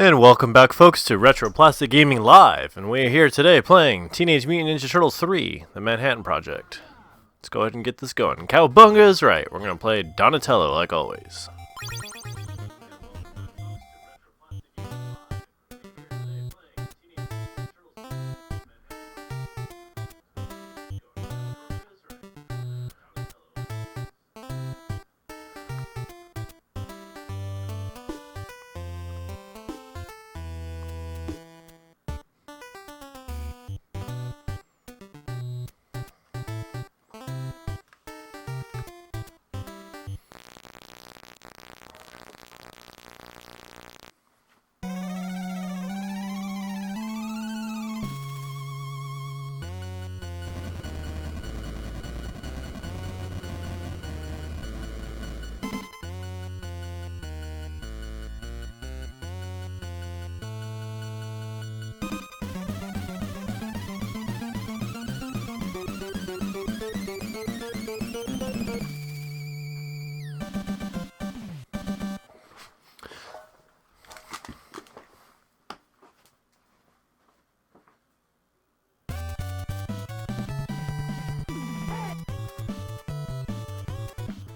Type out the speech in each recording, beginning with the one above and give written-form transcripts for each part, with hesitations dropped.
And welcome back, folks, to Retro Plastic Gaming Live, and we're here today playing Teenage Mutant Ninja Turtles 3, The Manhattan Project. Let's go ahead and get this going. Cowabunga is right. We're going to play Donatello, like always.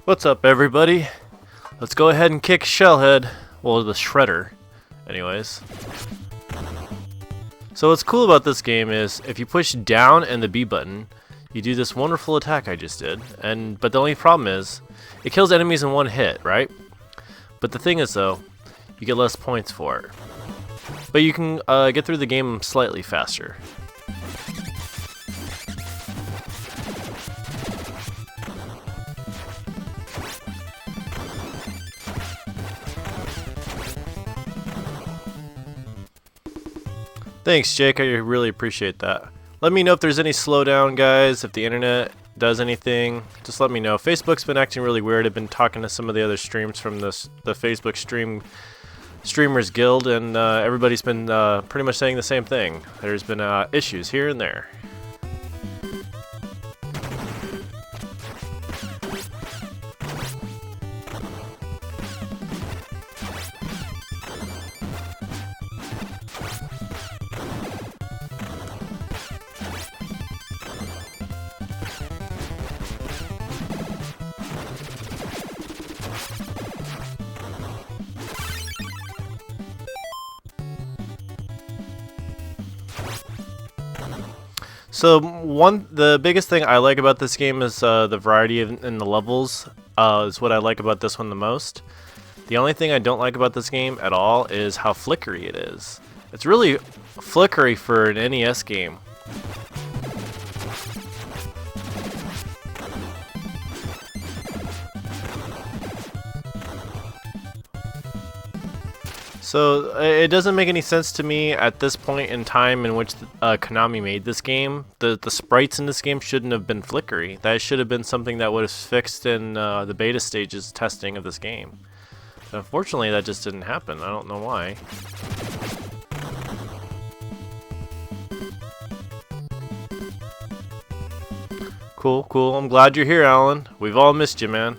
What's up, everybody? Let's go ahead and kick Shellhead. Well, the Shredder. Anyways. So what's cool about this game is if you push down and the B button, you do this wonderful attack I just did. But the only problem is, it kills enemies in one hit, right? But the thing is, though, you get less points for it. But you can get through the game slightly faster. Thanks, Jake. I really appreciate that. Let me know if there's any slowdown, guys. If the internet does anything, just let me know. Facebook's been acting really weird. I've been talking to some of the other streams from the Facebook Streamers Guild, and everybody's been pretty much saying the same thing. There's been issues here and there. So the biggest thing I like about this game is the variety in the levels is what I like about this one the most. The only thing I don't like about this game at all is how flickery it is. It's really flickery for an NES game. So it doesn't make any sense to me at this point in time in which Konami made this game. The sprites in this game shouldn't have been flickery. That should have been something that would have fixed in the beta stages testing of this game. But unfortunately, that just didn't happen. I don't know why. Cool, cool. I'm glad you're here, Alan. We've all missed you, man.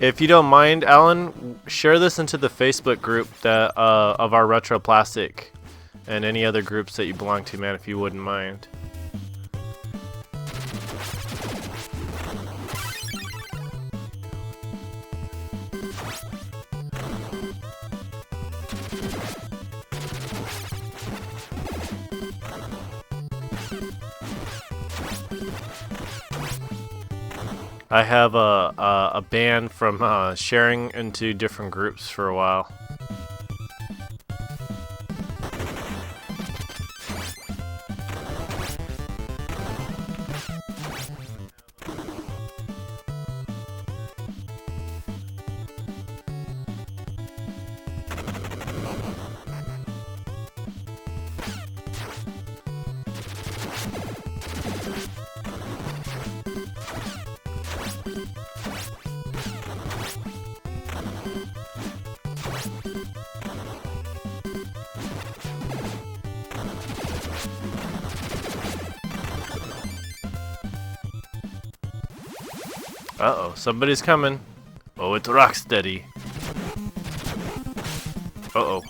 If you don't mind, Alan, share this into the Facebook group that of our Retro Plastic and any other groups that you belong to, man, if you wouldn't mind. I have a ban from sharing into different groups for a while. Uh-oh, somebody's coming. Oh, it's Rocksteady. Uh-oh.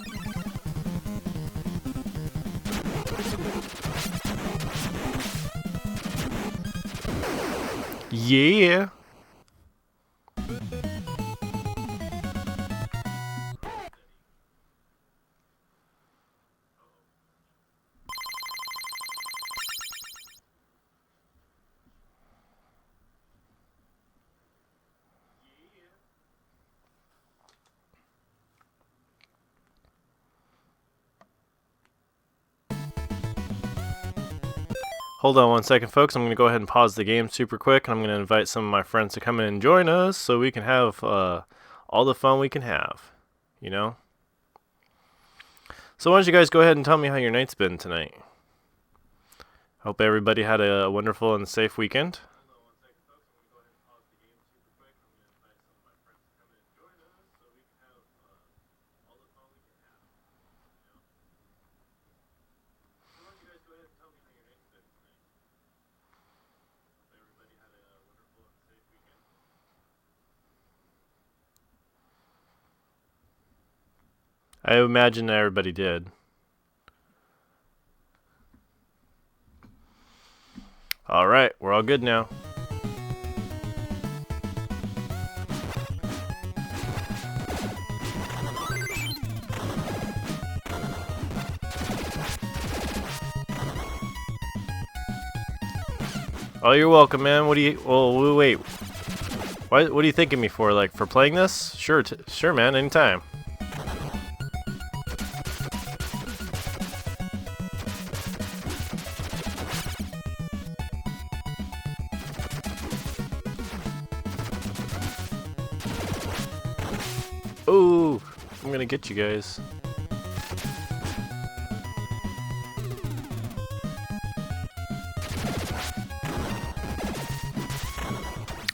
Yeah. Hold on one second, folks. I'm going to go ahead and pause the game super quick, and I'm going to invite some of my friends to come in and join us so we can have all the fun we can have, you know? So why don't you guys go ahead and tell me how your night's been tonight? Hope everybody had a wonderful and safe weekend. I imagine everybody did. Alright, we're all good now. Oh, you're welcome, man. What do you... Well, wait. What are you thanking me for? Like, for playing this? Sure, sure, man. Anytime. Ooh, I'm gonna get you guys.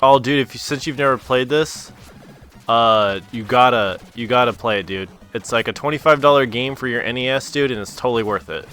Oh, dude, since you've never played this, you gotta play it, dude. It's like a $25 game for your NES, dude, and it's totally worth it.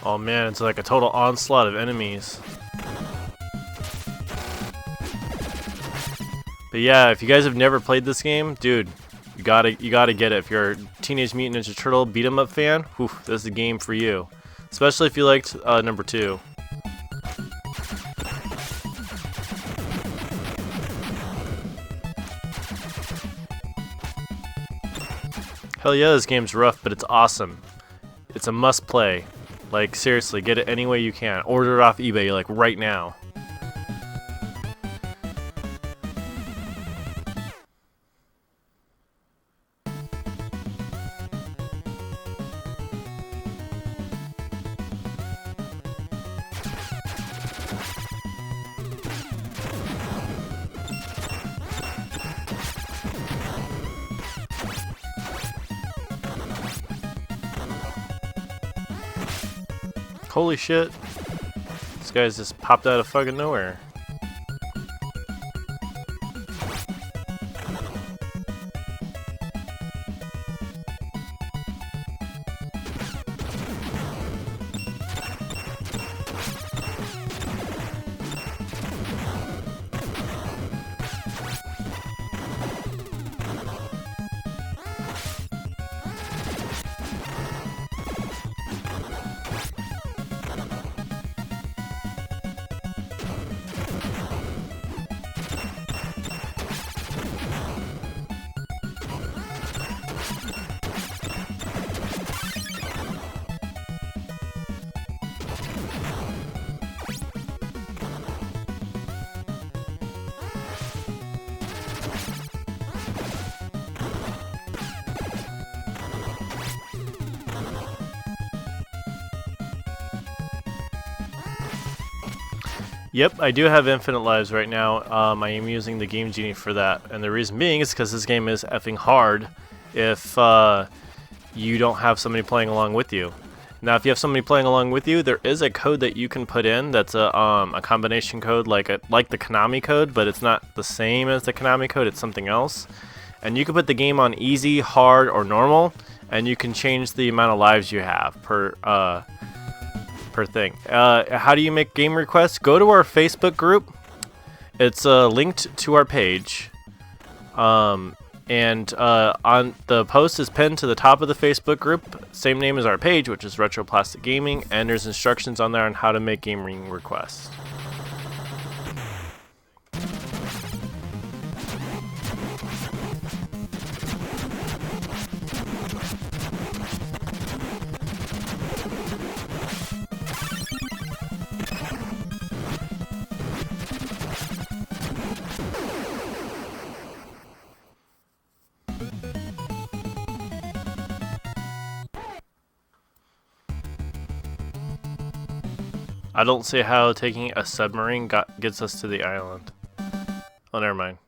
Oh man, it's like a total onslaught of enemies. But yeah, if you guys have never played this game, dude, you gotta get it. If you're a Teenage Mutant Ninja Turtle beat 'em up fan, whew, this is the game for you. Especially if you liked number 2. Hell yeah, this game's rough, but it's awesome. It's a must play. Like, seriously, get it any way you can. Order it off eBay, like, right now. Holy shit. This guy's just popped out of fucking nowhere. Yep, I do have infinite lives right now. I am using the Game Genie for that, and the reason being is because this game is effing hard if you don't have somebody playing along with you. Now, if you have somebody playing along with you, there is a code that you can put in that's a combination code like the Konami code, but it's not the same as the Konami code, it's something else. And you can put the game on easy, hard, or normal, and you can change the amount of lives you have per thing. How do you make game requests? Go to our Facebook group. It's linked to our page. On the post is pinned to the top of the Facebook group. Same name as our page, which is Retro Plastic Gaming, and there's instructions on there on how to make gaming requests. I don't see how taking a submarine gets us to the island. Oh, never mind.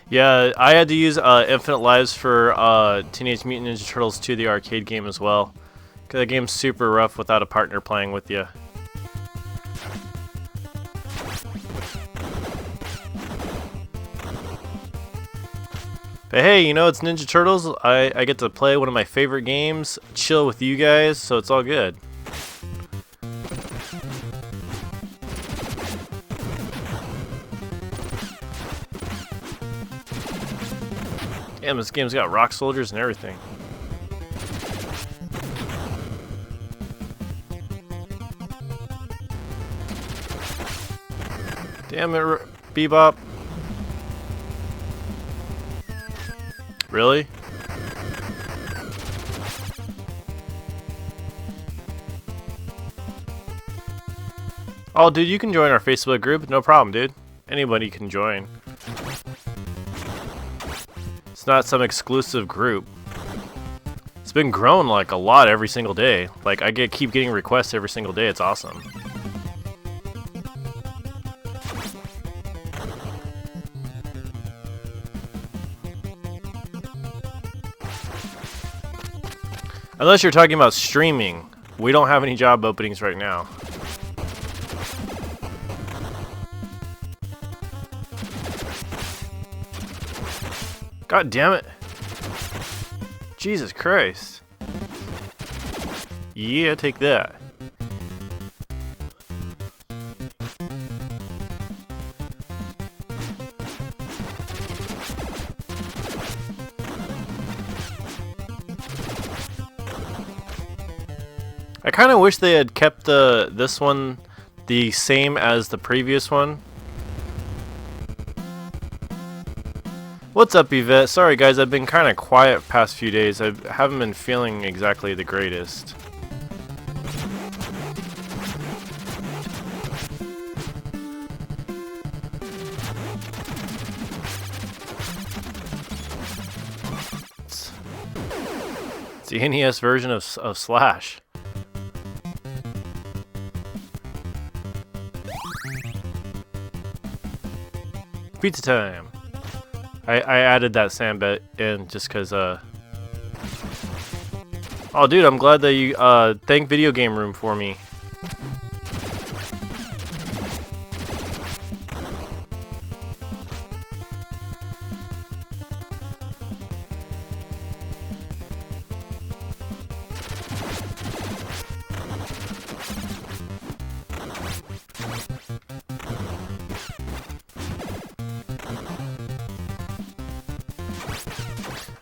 Yeah, I had to use infinite lives for Teenage Mutant Ninja Turtles 2, the arcade game as well. Cause the game's super rough without a partner playing with you. But hey, you know, it's Ninja Turtles. I get to play one of my favorite games, chill with you guys, so it's all good. Damn, this game's got rock soldiers and everything. Damn it, Bebop. Really? Oh, dude, you can join our Facebook group. No problem, dude. Anybody can join. It's not some exclusive group. It's been growing like a lot every single day. Like, I keep getting requests every single day. It's awesome. Unless you're talking about streaming. We don't have any job openings right now. God damn it. Jesus Christ. Yeah, take that. I kind of wish they had kept this one the same as the previous one. What's up, Yvette? Sorry guys, I've been kind of quiet past few days. I haven't been feeling exactly the greatest. It's the NES version of Slash. Pizza time! I added that sand bit in just because, Oh, dude, I'm glad that you, thank Video Game Room for me.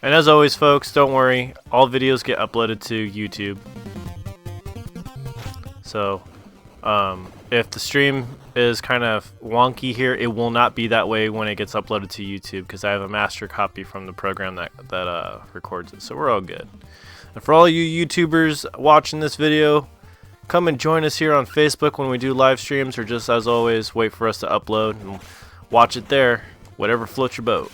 And as always, folks, don't worry, all videos get uploaded to YouTube. So, if the stream is kind of wonky here, it will not be that way when it gets uploaded to YouTube, because I have a master copy from the program that records it, so we're all good. And for all you YouTubers watching this video, come and join us here on Facebook when we do live streams, or just as always, wait for us to upload and watch it there, whatever floats your boat.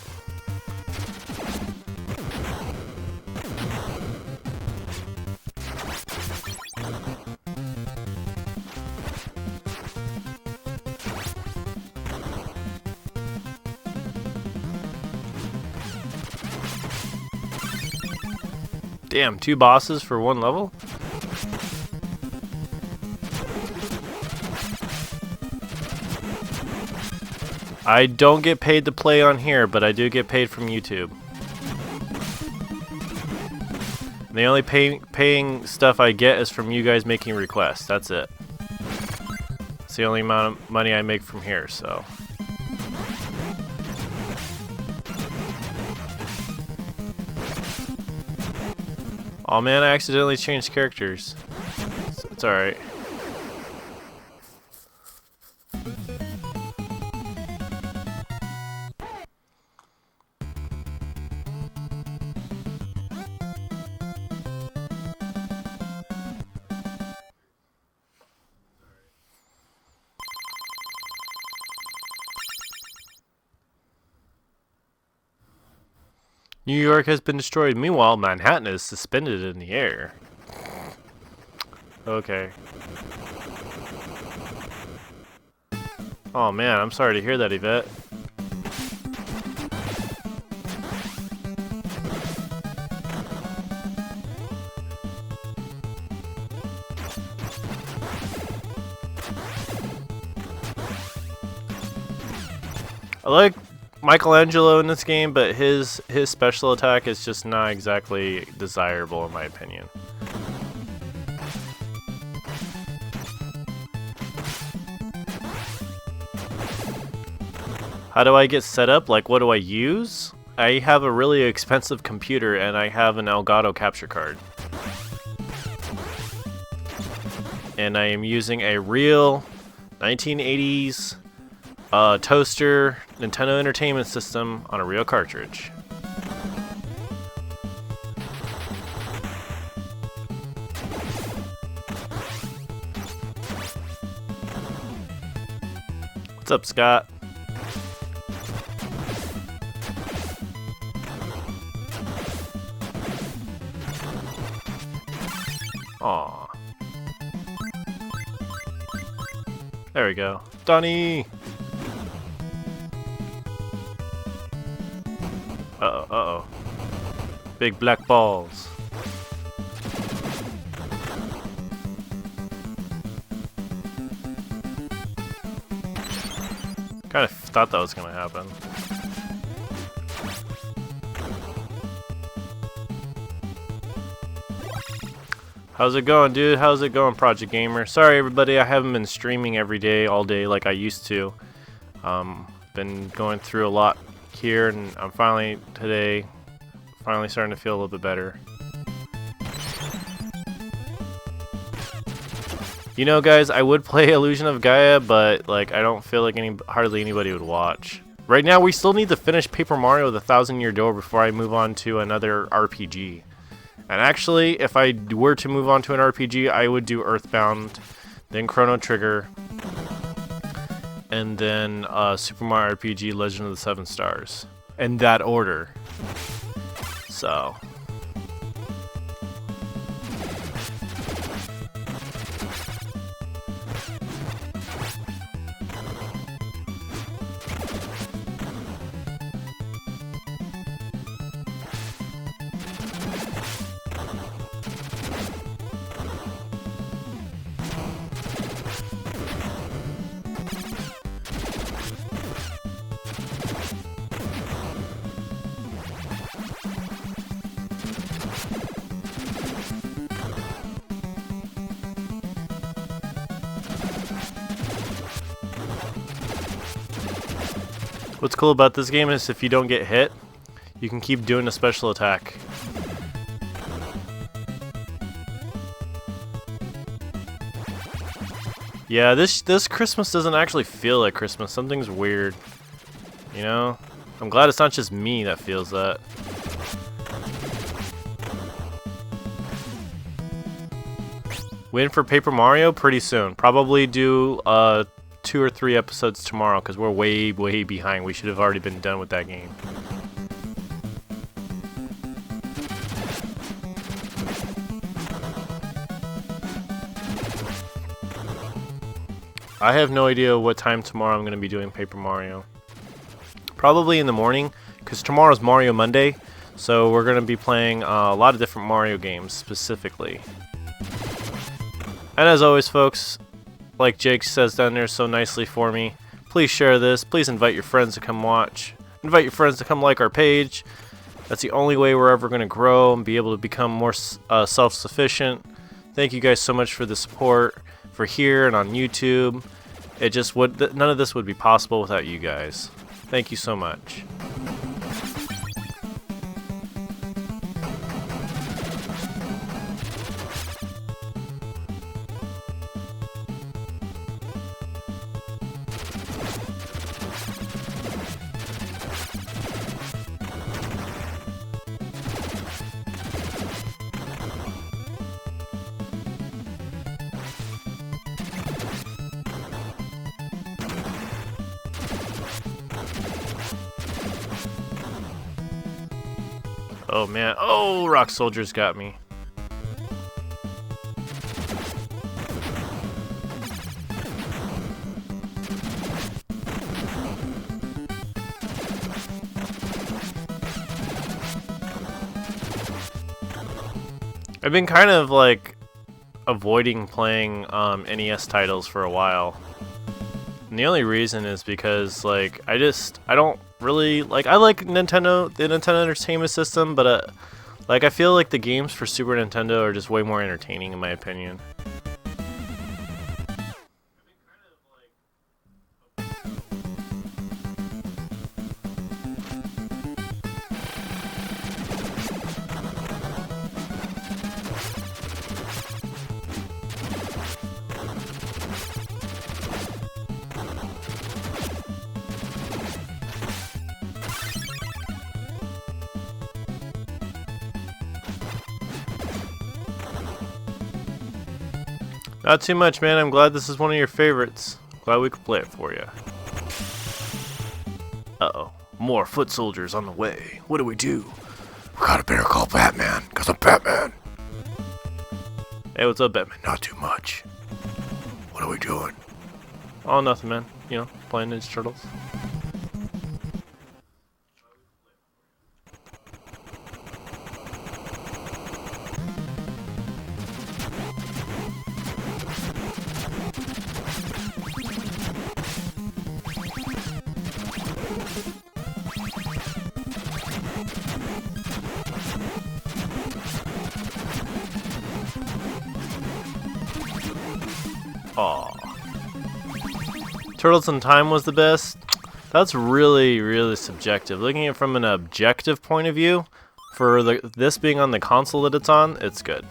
Damn, 2 bosses for 1 level? I don't get paid to play on here, but I do get paid from YouTube. The only paying stuff I get is from you guys making requests. That's it. It's the only amount of money I make from here, so. Oh man, I accidentally changed characters. It's alright. New York has been destroyed. Meanwhile, Manhattan is suspended in the air. Okay. Oh man, I'm sorry to hear that, Yvette. I like Michelangelo in this game, but his special attack is just not exactly desirable in my opinion. How do I get set up? Like, what do I use? I have a really expensive computer and I have an Elgato capture card. And I am using a real 1980s toaster Nintendo Entertainment System on a real cartridge. What's up, Scott? Aw. There we go. Donnie! Uh-oh, uh-oh. Big black balls. Kind of thought that was gonna happen. How's it going, dude? How's it going, Project Gamer? Sorry, everybody, I haven't been streaming every day, all day, like I used to. Been going through a lot here, and I'm finally starting to feel a little bit better. You know, guys, I would play Illusion of Gaia, but like I don't feel like hardly anybody would watch. Right now, we still need to finish Paper Mario: The Thousand-Year Door before I move on to another RPG. And actually, if I were to move on to an RPG, I would do Earthbound, then Chrono Trigger, and then Super Mario RPG: Legend of the Seven Stars. In that order. So. What's cool about this game is if you don't get hit, you can keep doing a special attack. Yeah, this Christmas doesn't actually feel like Christmas. Something's weird. You know? I'm glad it's not just me that feels that. Win for Paper Mario pretty soon. Probably do 2 or 3 episodes tomorrow because we're way behind. We should have already been done with that game. I have no idea what time tomorrow I'm going to be doing Paper Mario. Probably in the morning, because tomorrow's Mario Monday, so we're going to be playing a lot of different Mario games specifically. And as always, folks, like Jake says down there so nicely for me, please share this. Please invite your friends to come watch. Invite your friends to come like our page. That's the only way we're ever going to grow and be able to become more self-sufficient. Thank you guys so much for the support for here and on YouTube. It just would none of this would be possible without you guys. Thank you so much. Oh man, oh, Rock Soldier's got me. I've been kind of like avoiding playing NES titles for a while. And the only reason is because like I don't really like I like the Nintendo Entertainment System, but like I feel like the games for Super Nintendo are just way more entertaining in my opinion. Not too much, man. I'm glad this is one of your favorites. Glad we could play it for you. Uh-oh. More foot soldiers on the way. What do we do? We got a bear called Batman, because I'm Batman. Hey, what's up, Batman? Not too much. What are we doing? Oh, nothing, man. You know, playing Ninja Turtles. Aw. Turtles in Time was the best? That's really subjective. Looking at it from an objective point of view, for this being on the console that it's on, it's good.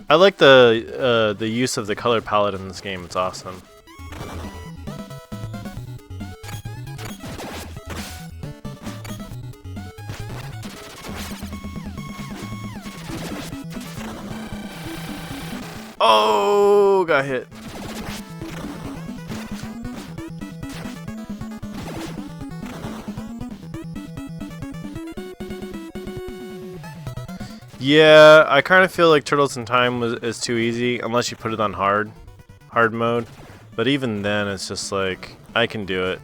I like the use of the color palette in this game. It's awesome. Oh, got hit. Yeah, I kind of feel like Turtles in Time is too easy unless you put it on hard mode. But even then, it's just like, I can do it.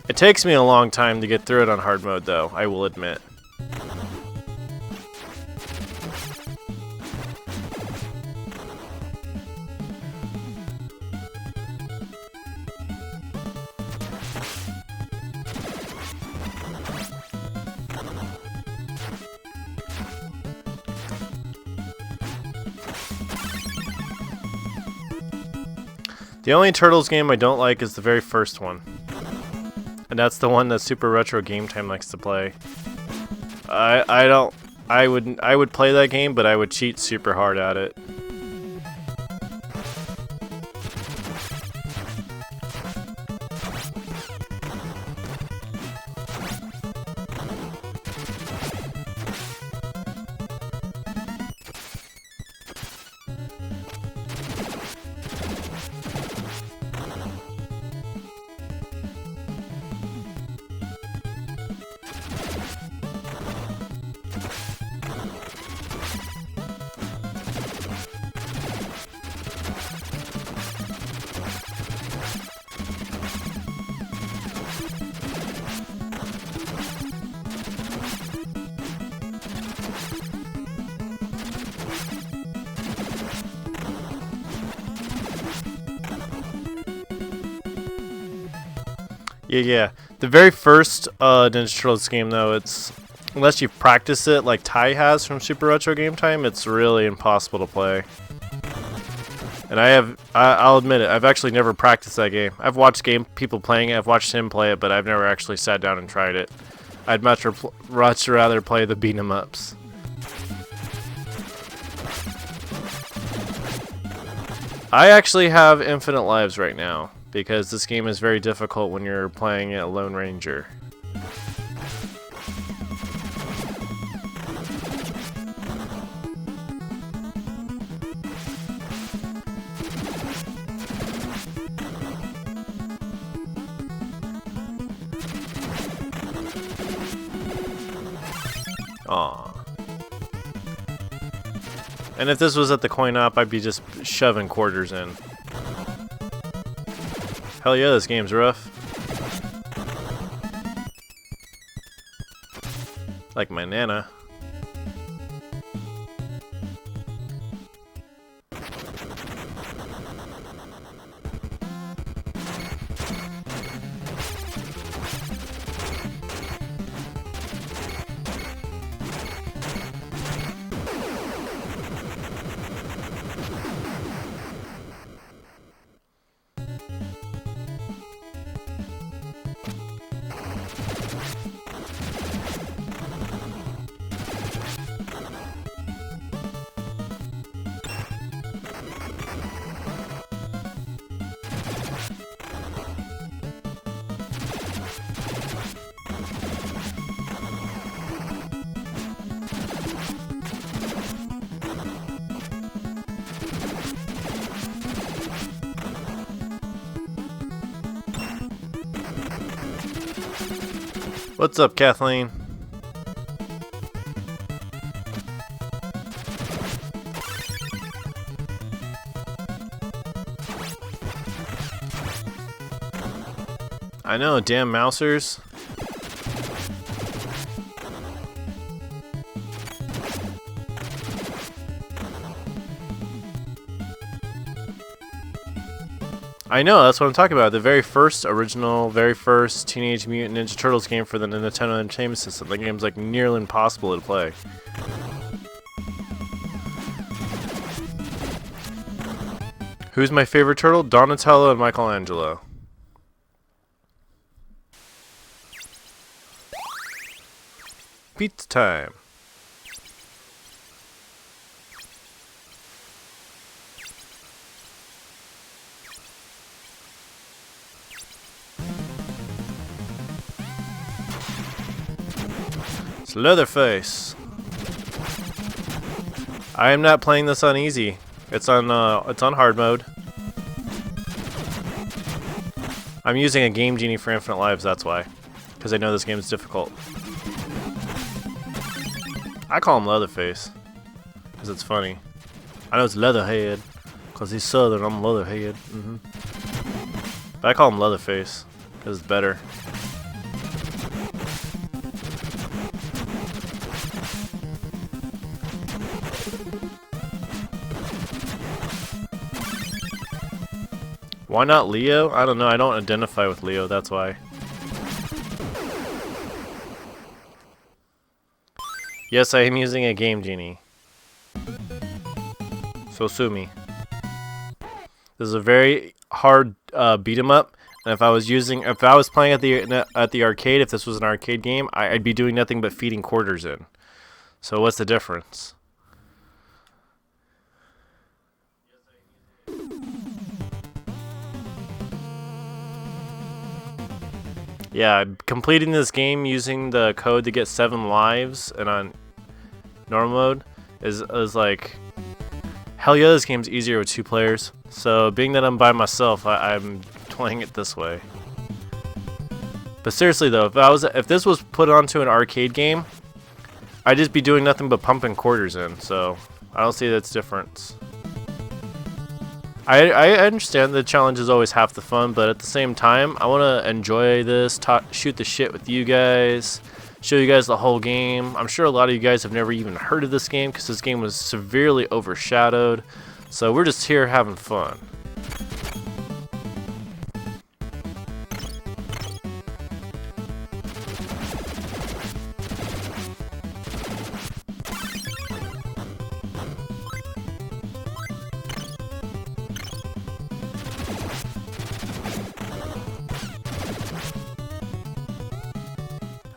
It takes me a long time to get through it on hard mode though, I will admit. The only Turtles game I don't like is the very first one. And that's the one that Super Retro Game Time likes to play. I would play that game, but I would cheat super hard at it. Yeah. The very first Ninja Turtles game, though, it's unless you practice it like Ty has from Super Retro Game Time, it's really impossible to play. And I'll admit it, I've actually never practiced that game. I've watched people playing it, I've watched him play it, but I've never actually sat down and tried it. I'd much rather play the beat 'em ups. I actually have infinite lives right now, because this game is very difficult when you're playing it Lone Ranger. Aww. And if this was at the coin op, I'd be just shoving quarters in. Hell yeah, this game's rough. Like my Nana. What's up, Kathleen? I know, damn mousers. I know, that's what I'm talking about. The very first Teenage Mutant Ninja Turtles game for the Nintendo Entertainment System. The game's like nearly impossible to play. Who's my favorite turtle? Donatello and Michelangelo. Pizza time. It's Leatherface. I am not playing this on easy. It's on hard mode. I'm using a Game Genie for infinite lives, that's why. Because I know this game is difficult. I call him Leatherface. Because it's funny. I know it's Leatherhead. Because he's southern, I'm Leatherhead. But I call him Leatherface. Because it's better. Why not Leo? I don't know, I don't identify with Leo, that's why. Yes, I am using a Game Genie. So sue me. This is a very hard beat 'em up. And if I was playing at the arcade, if this was an arcade game, I'd be doing nothing but feeding quarters in. So what's the difference? Yeah, completing this game using the code to get 7 lives and on normal mode is like, hell yeah, this game's easier with 2 players. So being that I'm by myself, I'm playing it this way. But seriously though, if this was put onto an arcade game, I'd just be doing nothing but pumping quarters in. So I don't see that's difference. I understand the challenge is always half the fun, but at the same time, I want to enjoy this, shoot the shit with you guys, show you guys the whole game. I'm sure a lot of you guys have never even heard of this game because this game was severely overshadowed. So we're just here having fun.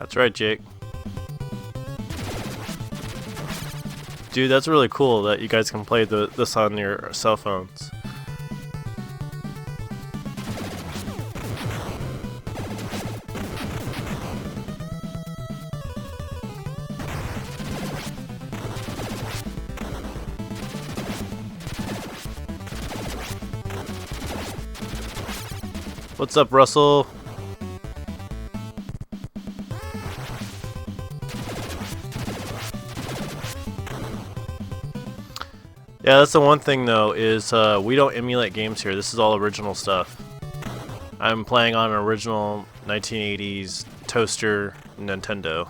That's right, Jake. Dude, that's really cool that you guys can play this on your cell phones. What's up, Russell? Yeah, that's the one thing though, is we don't emulate games here. This is all original stuff. I'm playing on an original 1980s toaster Nintendo.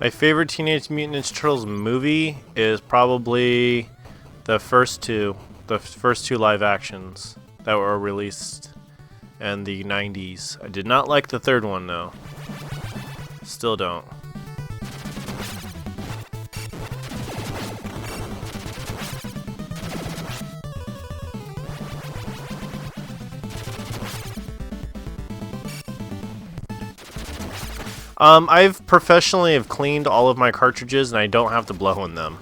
My favorite Teenage Mutant Ninja Turtles movie is probably the first two live actions that were released in the 90s. I did not like the third one though. Still don't. I've professionally have cleaned all of my cartridges and I don't have to blow in them.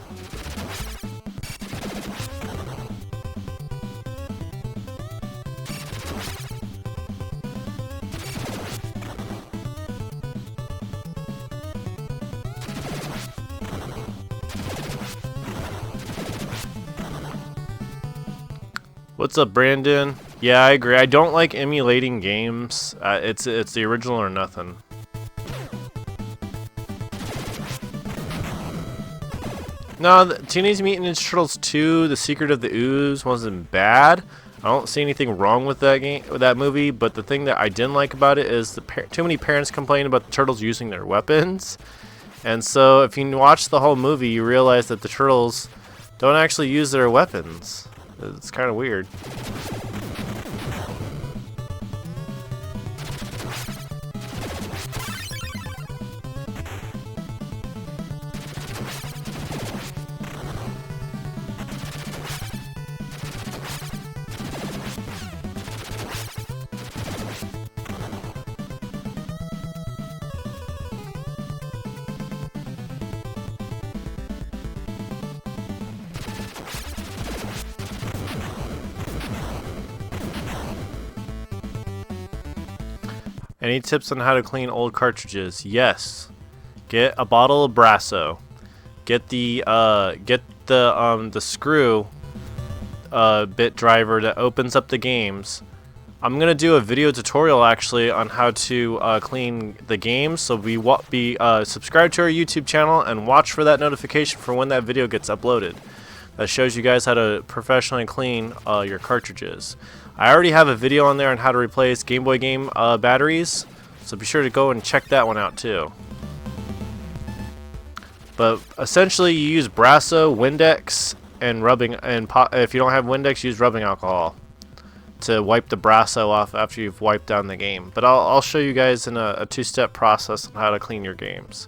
What's up, Brandon? Yeah, I agree. I don't like emulating games. It's the original or nothing. No, the Teenage Mutant Ninja Turtles 2: The Secret of the Ooze wasn't bad. I don't see anything wrong with that movie, but the thing that I didn't like about it is too many parents complain about the turtles using their weapons. And so if you watch the whole movie, you realize that the turtles don't actually use their weapons. It's kind of weird. Any tips on how to clean old cartridges? Yes. Get a bottle of Brasso. Get the screw bit driver that opens up the games. I'm gonna do a video tutorial actually on how to clean the games. So subscribe to our YouTube channel and watch for that notification for when that video gets uploaded. that shows you guys how to professionally clean your cartridges. I already have a video on there on how to replace Game Boy game batteries, so be sure to go and check that one out too. But essentially, you use Brasso, Windex, and rubbing, and if you don't have Windex, use rubbing alcohol to wipe the Brasso off after you've wiped down the game. But I'll show you guys in a two-step process on how to clean your games.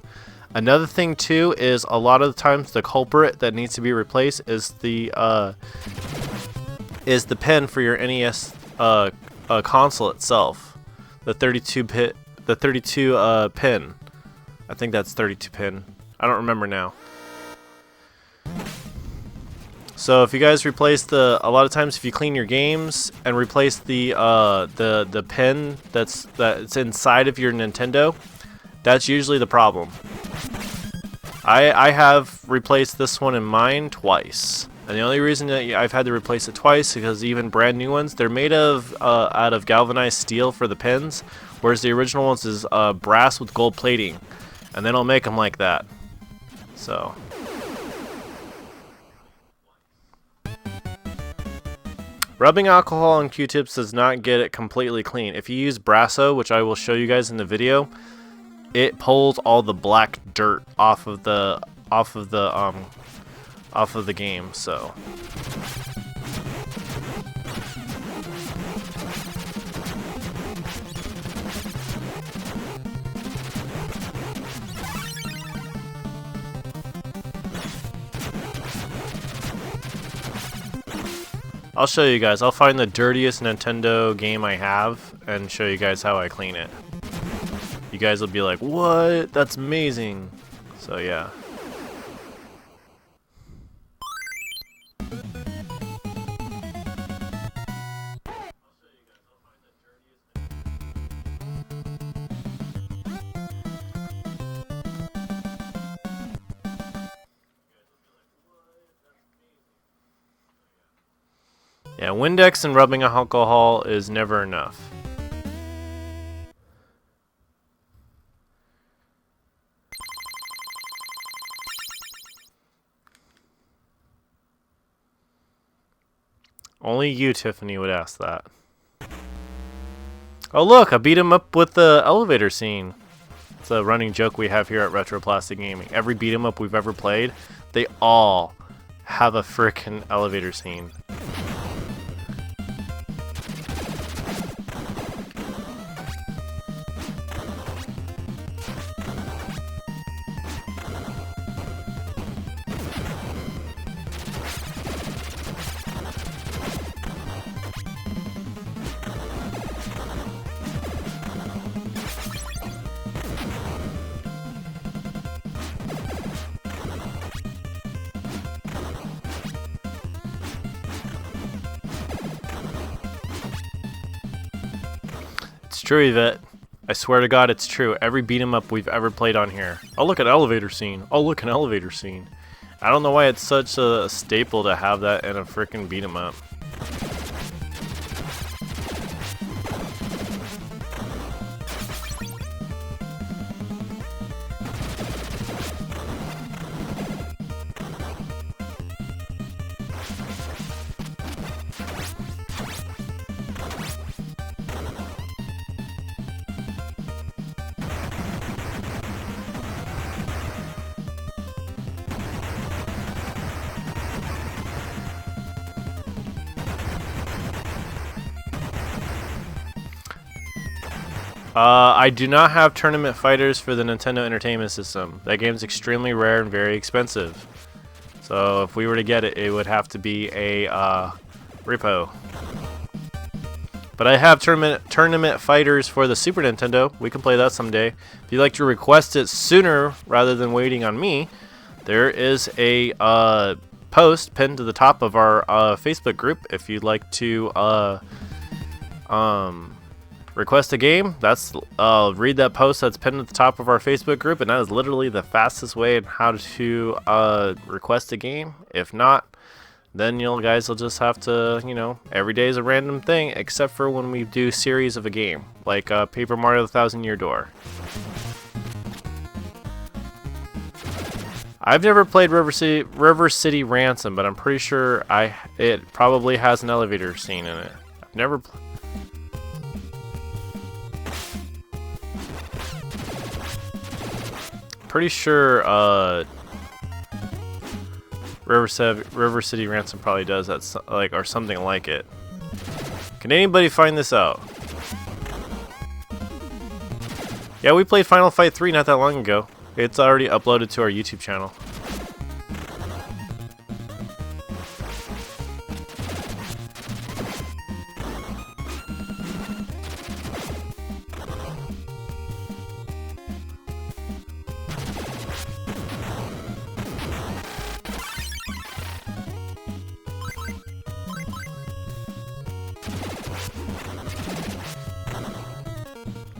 Another thing too is a lot of the times the culprit that needs to be replaced is the pin for your NES console itself, the 32 pin. I think that's 32 pin. I don't remember now. So if you guys replace a lot of times if you clean your games and replace the pin that's inside of your Nintendo, that's usually the problem. I have replaced this one in mine twice, and the only reason that I've had to replace it twice is because even brand new ones, they're made of out of galvanized steel for the pins, whereas the original ones is brass with gold plating, and they don't make them like that. So rubbing alcohol on Q-tips does not get it completely clean. If you use Brasso, which I will show you guys in the video, it pulls all the black dirt off of the game. So I'll show you guys. I'll find the dirtiest Nintendo game I have and show you guys how I clean it. You guys will be like, what? That's amazing. So yeah. Yeah, Windex and rubbing alcohol is never enough. Only you, Tiffany, would ask that. Oh look, I beat him up with the elevator scene. It's a running joke we have here at Retro Plastic Gaming. Every beat 'em up we've ever played, they all have a frickin' elevator scene. It's true, Yvette. I swear to God, it's true. Every beat 'em up we've ever played on here. Oh, look at elevator scene. Oh, look an elevator scene. I don't know why it's such a staple to have that in a frickin' beat 'em up. I do not have Tournament Fighters for the Nintendo Entertainment System. That game's extremely rare and very expensive. So if we were to get it, it would have to be a repo. But I have Tournament Fighters for the Super Nintendo. We can play that someday. If you'd like to request it sooner rather than waiting on me, there is a post pinned to the top of our Facebook group. If you'd like to request a game, that's read that post that's pinned at the top of our Facebook group, and that is literally the fastest way on how to request a game. If not, then you guys will just have to, every day is a random thing, except for when we do series of a game, like Paper Mario: The Thousand Year Door. I've never played River City Ransom, but I'm pretty sure it probably has an elevator scene in it. I've never. Pretty sure River City Ransom probably does that, like, or something like it. Can anybody find this out? Yeah, we played Final Fight 3 not that long ago. It's already uploaded to our YouTube channel.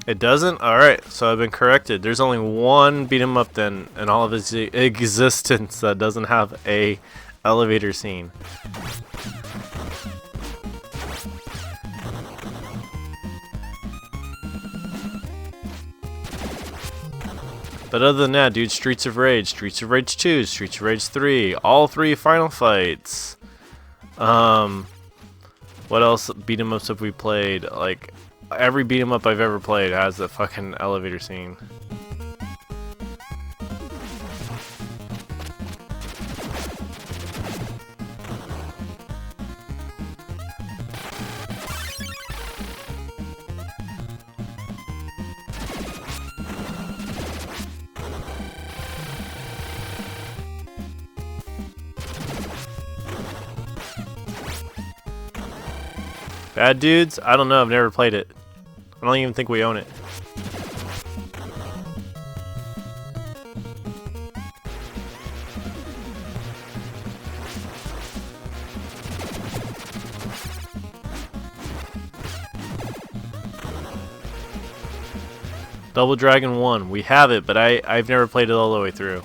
It doesn't? Alright, so I've been corrected. There's only one beat 'em up then in all of its existence that doesn't have a elevator scene. But other than that, dude, Streets of Rage 2, Streets of Rage 3, all 3 Final Fights. What else beat 'em ups have we played? Like, every beat 'em up I've ever played has a fucking elevator scene. Bad Dudes? I don't know, I've never played it. I don't even think we own it. Double Dragon 1. We have it, but I've never played it all the way through.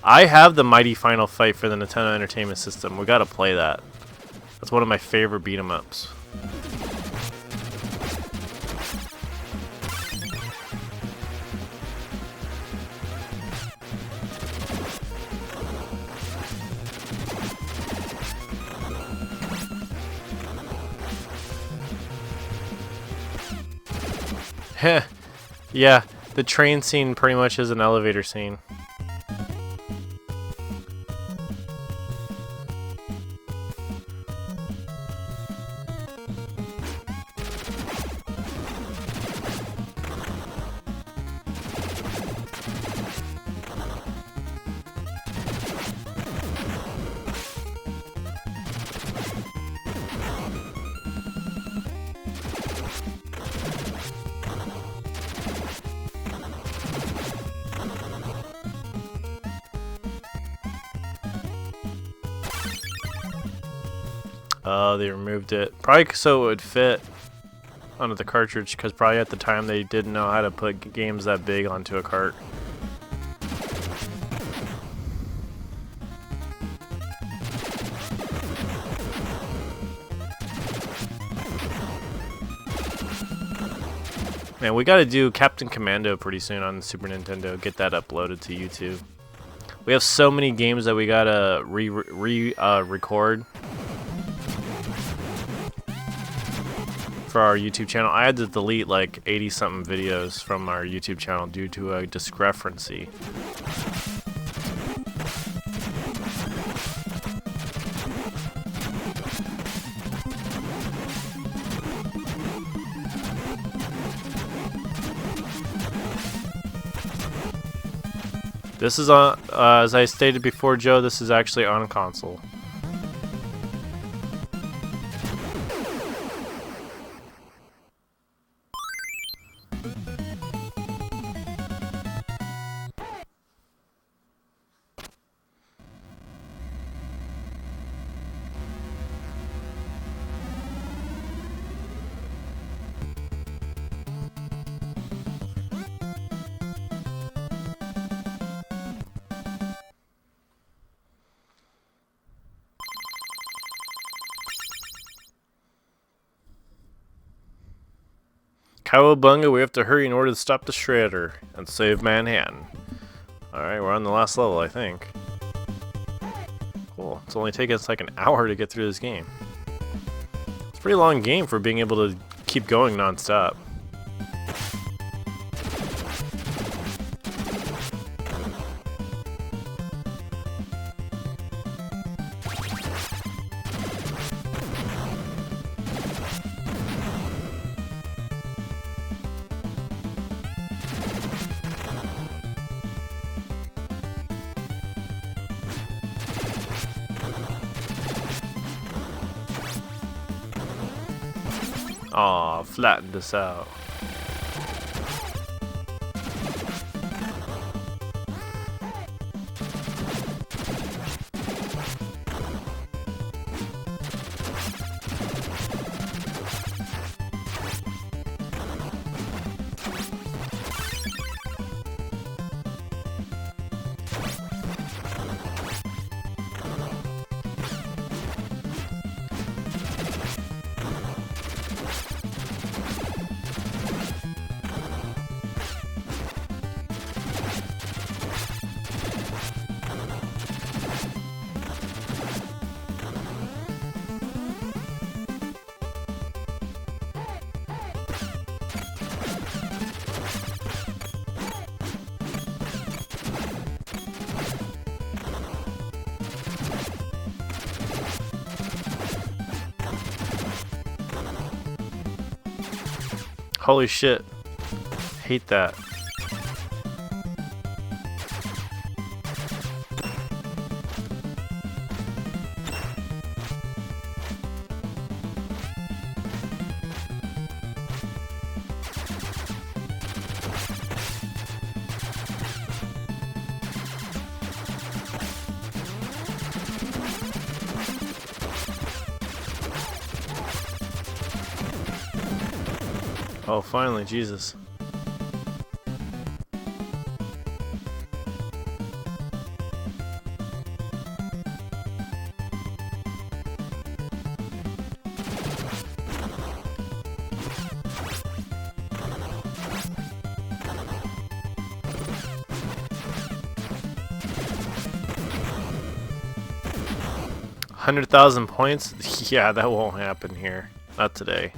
I have the Mighty Final Fight for the Nintendo Entertainment System. We gotta play that. That's one of my favorite beat 'em ups. Heh. Yeah, the train scene pretty much is an elevator scene. Oh, they removed it. Probably so it would fit onto the cartridge, because probably at the time they didn't know how to put games that big onto a cart. Man, we gotta do Captain Commando pretty soon on the Super Nintendo. Get that uploaded to YouTube. We have so many games that we gotta record for our YouTube channel. I had to delete like 80-something videos from our YouTube channel due to a discrepancy. This is on, as I stated before, Joe, this is actually on console. Cowabunga, we have to hurry in order to stop the Shredder and save Manhattan. Alright, we're on the last level, I think. Cool. It's only taken us like an hour to get through this game. It's a pretty long game for being able to keep going non-stop. Aw, flattened us out. Holy shit. Hate that. Oh, finally, Jesus. $100,000 points? Yeah, that won't happen here. Not today.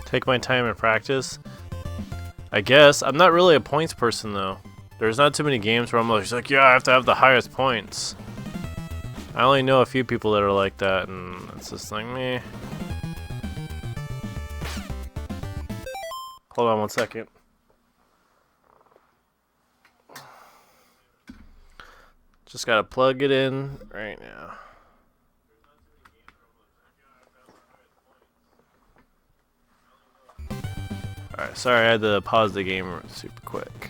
Take my time and practice. I guess. I'm not really a points person though. There's not too many games where I'm like, yeah, I have to have the highest points. I only know a few people that are like that, and it's just like, meh. Hold on one second. Just gotta plug it in right now. Alright, sorry I had to pause the game super quick.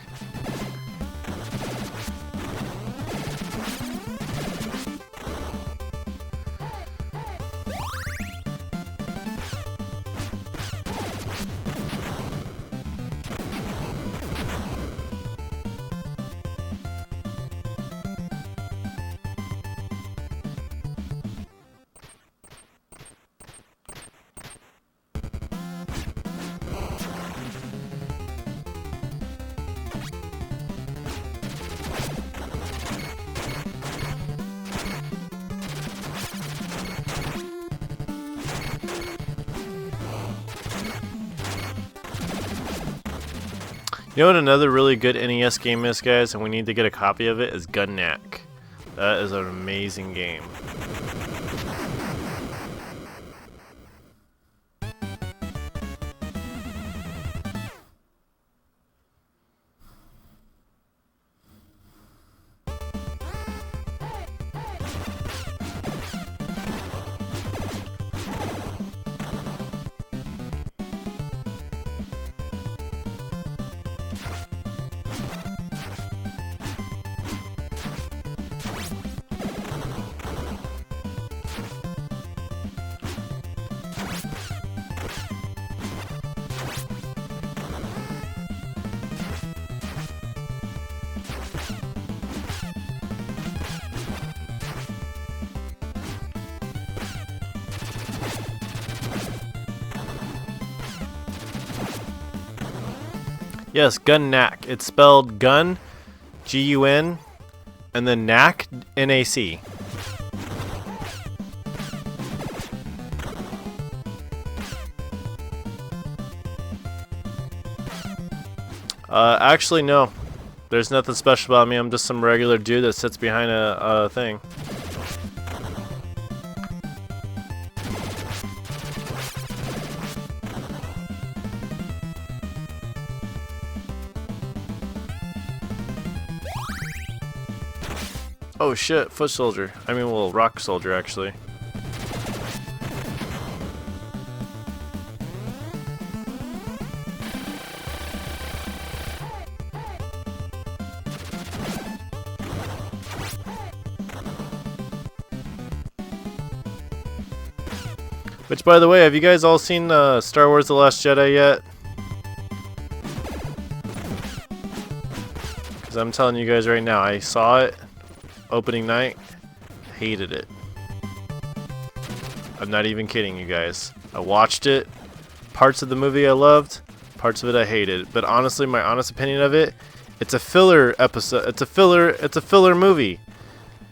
You know what another really good NES game is, guys, and we need to get a copy of it, is Gunnak. That is an amazing game. Yes, Gunnak. It's spelled gun, G-U-N, and then knack, N-A-C. Actually, no. There's nothing special about me. I'm just some regular dude that sits behind a thing. Oh shit, foot soldier. I mean, well, rock soldier, actually. Which, by the way, have you guys all seen Star Wars The Last Jedi yet? Because I'm telling you guys right now, I saw it opening night, hated it. I'm not even kidding you guys. I watched it. Parts of the movie I loved, parts of it I hated. But honestly, my honest opinion of it, it's a filler episode. It's a filler movie.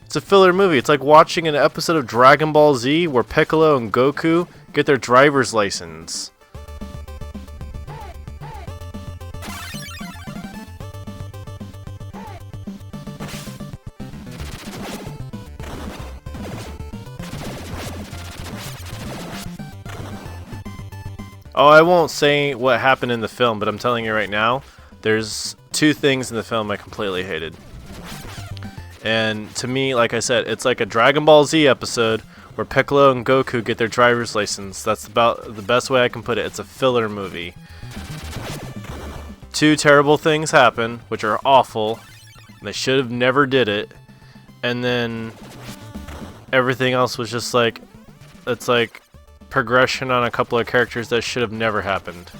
It's a filler movie. It's like watching an episode of Dragon Ball Z where Piccolo and Goku get their driver's license. Oh, I won't say what happened in the film, but I'm telling you right now, there's two things in the film I completely hated. And to me, like I said, it's like a Dragon Ball Z episode where Piccolo and Goku get their driver's license. That's about the best way I can put it. It's a filler movie. Two terrible things happen, which are awful. They should have never did it. And then everything else was just like, it's like progression on a couple of characters that should have never happened.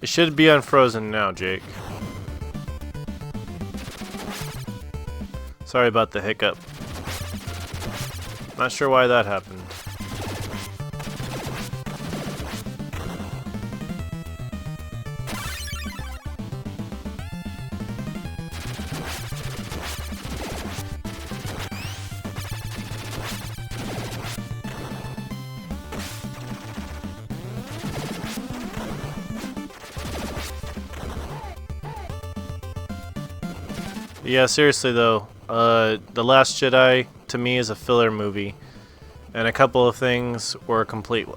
It should be unfrozen now, Jake. Sorry about the hiccup. Not sure why that happened. Yeah, seriously though, The Last Jedi to me is a filler movie, and a couple of things were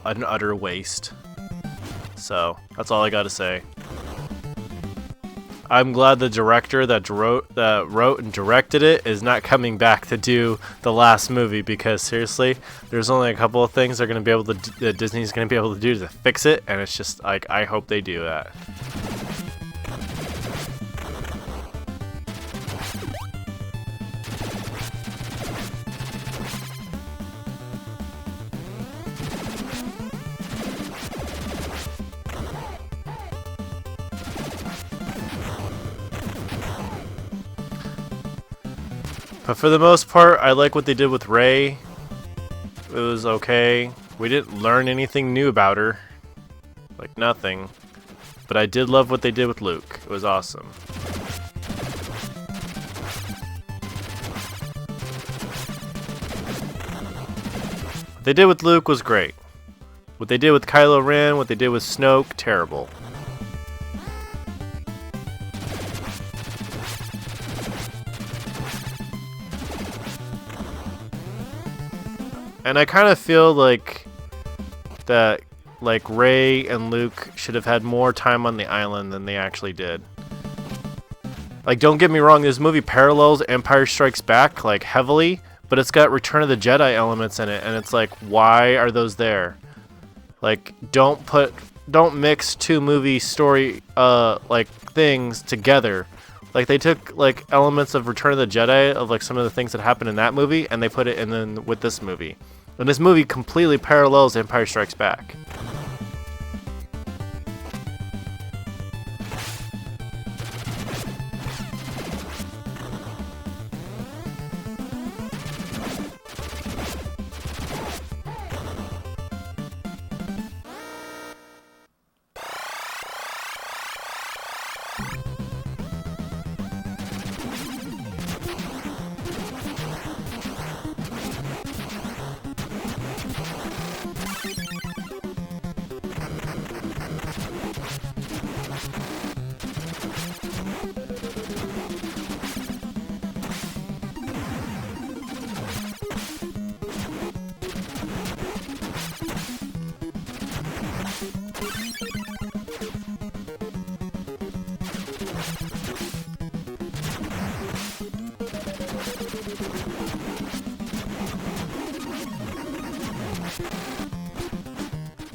an utter waste. So that's all I gotta say. I'm glad the director that wrote and directed it is not coming back to do the last movie, because seriously, there's only a couple of things they're going to be able to that Disney's going to be able to do to fix it, and it's just like, I hope they do that. But for the most part, I like what they did with Rey. It was okay. We didn't learn anything new about her. Like, nothing. But I did love what they did with Luke. It was awesome. What they did with Luke was great. What they did with Kylo Ren, what they did with Snoke, terrible. And I kind of feel like that, like, Rey and Luke should have had more time on the island than they actually did. Like, don't get me wrong, this movie parallels Empire Strikes Back, like, heavily, but it's got Return of the Jedi elements in it, and it's like, why are those there? Like, don't mix two movie story, like, things together. Like, they took, like, elements of Return of the Jedi, of, like, some of the things that happened in that movie, and they put it in then with this movie. And this movie completely parallels Empire Strikes Back.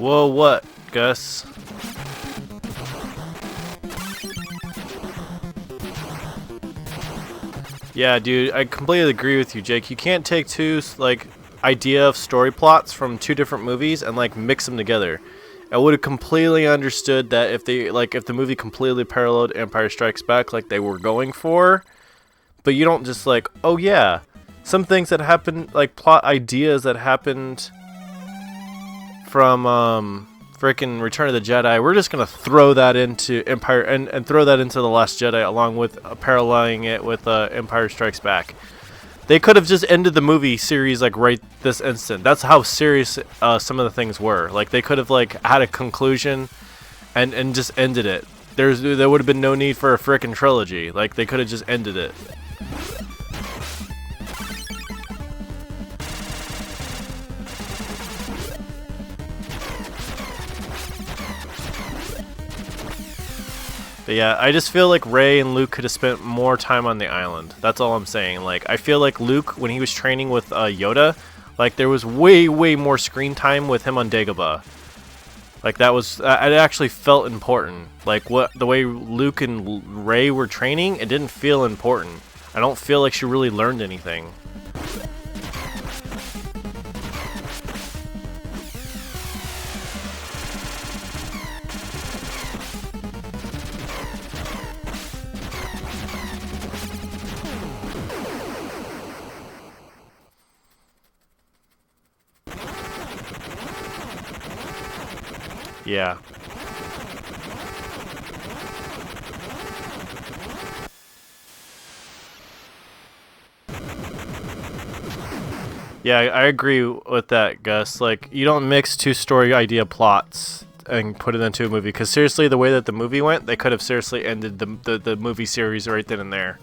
Whoa, what, Gus? Yeah, dude, I completely agree with you, Jake. You can't take two, like, idea of story plots from two different movies and, like, mix them together. I would have completely understood that if they, like, if the movie completely paralleled Empire Strikes Back like they were going for, but you don't just, like, oh yeah, some things that happened, like, plot ideas that happened from, freaking Return of the Jedi, we're just gonna throw that into Empire and throw that into The Last Jedi, along with paralleling it with Empire Strikes Back. They could have just ended the movie series like right this instant. That's how serious some of the things were. Like, they could have, like, had a conclusion and just ended it. There would have been no need for a frickin' trilogy. Like, they could have just ended it. But yeah, I just feel like Rey and Luke could have spent more time on the island. That's all I'm saying. Like, I feel like Luke, when he was training with Yoda, like, there was way more screen time with him on Dagobah. Like, that was, it actually felt important. Like, the way Luke and Rey were training, it didn't feel important. I don't feel like she really learned anything. Yeah. Yeah, I agree with that, Gus. Like, you don't mix two story idea plots and put it into a movie. Because seriously, the way that the movie went, they could have seriously ended the movie series right then and there.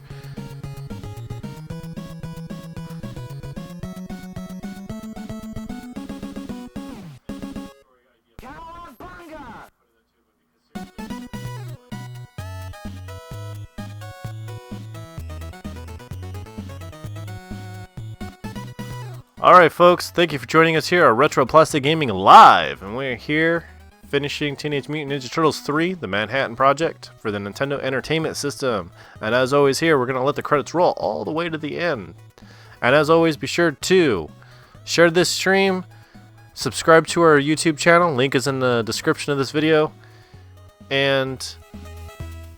Alright folks, thank you for joining us here at Retro Plastic Gaming Live, and we're here finishing Teenage Mutant Ninja Turtles 3, the Manhattan Project, for the Nintendo Entertainment System. And as always here, we're going to let the credits roll all the way to the end. And as always, be sure to share this stream, subscribe to our YouTube channel, link is in the description of this video, and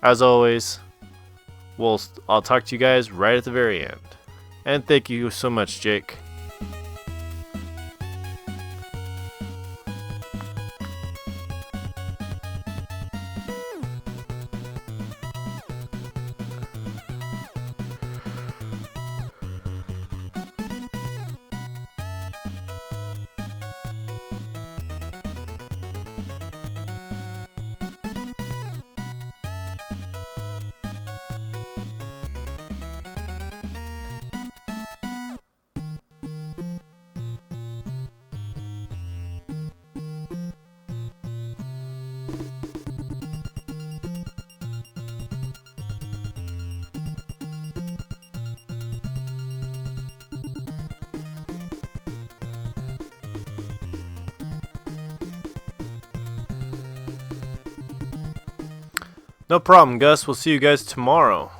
as always, I'll talk to you guys right at the very end. And thank you so much, Jake. No problem, Gus. We'll see you guys tomorrow.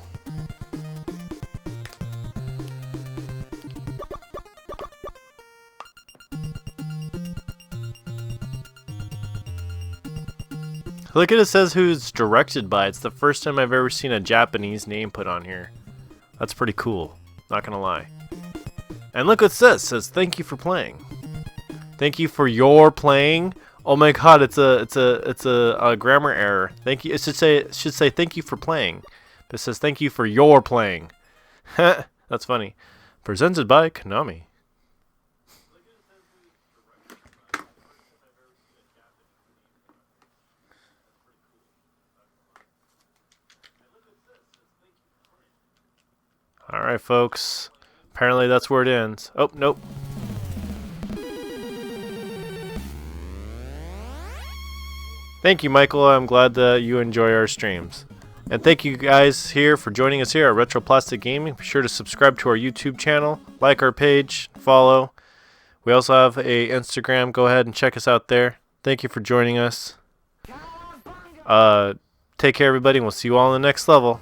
Look at it, says who it's directed by. It's the first time I've ever seen a Japanese name put on here. That's pretty cool. Not gonna lie. And look what it says. It says thank you for playing. Thank you for your playing. Oh my God! It's a grammar error. Thank you. It should say thank you for playing. But it says thank you for your playing. That's funny. Presented by Konami. All right, folks. Apparently that's where it ends. Oh nope. Thank you, Michael. I'm glad that you enjoy our streams. And thank you guys here for joining us here at Retro Plastic Gaming. Be sure to subscribe to our YouTube channel, like our page, follow. We also have a Instagram. Go ahead and check us out there. Thank you for joining us. Take care, everybody, and we'll see you all on the next level.